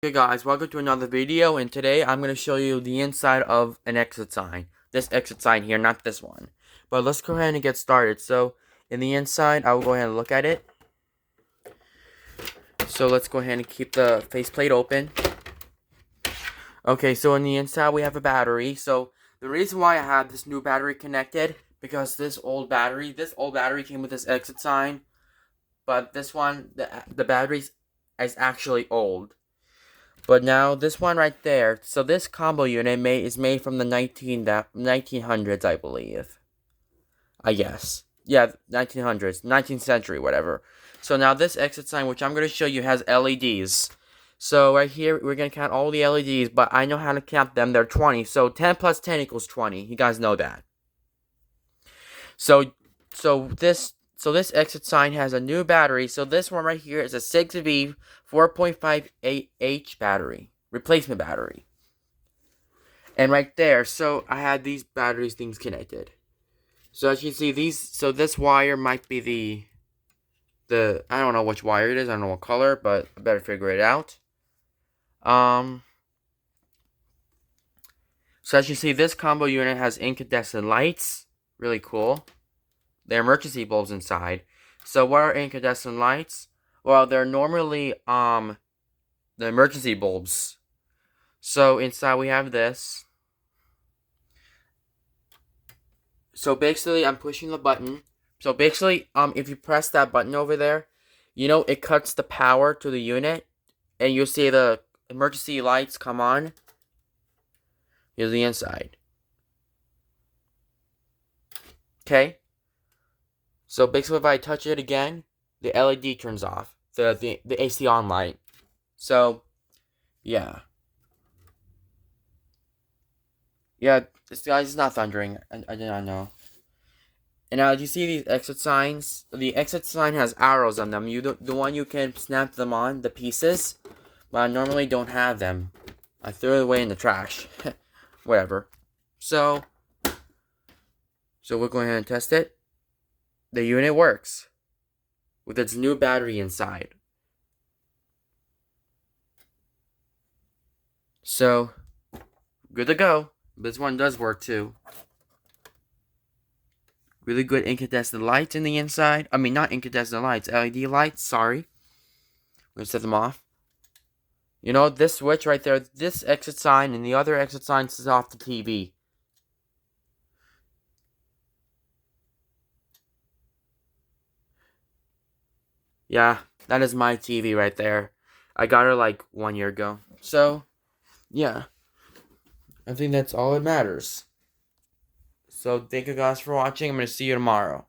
Hey guys, welcome to another video, and today I'm going to show you the inside of an exit sign. This exit sign here, not this one. But let's go ahead and get started. So, in the inside, I will go ahead and look at it. So let's go ahead and keep the faceplate open. Okay, so in the inside we have a battery. So, the reason why I have this new battery connected, because this old battery came with this exit sign. But this one, the battery is actually old. But now this one right there, so this combo unit is made from the 1900s, I believe. I guess. Yeah, 1900s, 19th century, whatever. So now this exit sign, which I'm going to show you, has LEDs. So right here, we're going to count all the LEDs, but I know how to count them. They're 20. So 10 plus 10 equals 20. You guys know that. So this exit sign has a new battery. So this one right here is a 6V 4.58H battery, replacement battery. And right there, so I had these batteries things connected. So as you can see, so this wire might be the I don't know which wire it is. I don't know what color, but I better figure it out. So as you see, this combo unit has incandescent lights. Really cool. They're emergency bulbs inside. So what are incandescent lights? Well, they're normally the emergency bulbs. So inside we have this. So basically I'm pushing the button. So basically if you press that button over there, it cuts the power to the unit, and you'll see the emergency lights come on. Here's the inside. Okay? So basically, if I touch it again, the LED turns off. The AC on light. So, yeah. Yeah, this guy's not thundering. I did not know. And now, do you see these exit signs? The exit sign has arrows on them. The one you can snap them on, the pieces. But I normally don't have them. I threw it away in the trash. Whatever. So we'll go ahead and test it. The unit works with its new battery inside. So, good to go. This one does work too. Really good incandescent lights in the inside. I mean, not incandescent lights, LED lights, sorry. I'm going to set them off. This switch right there, this exit sign and the other exit sign is off the TV. Yeah, that is my TV right there. I got her like 1 year ago. So, yeah. I think that's all that matters. So, thank you guys for watching. I'm going to see you tomorrow.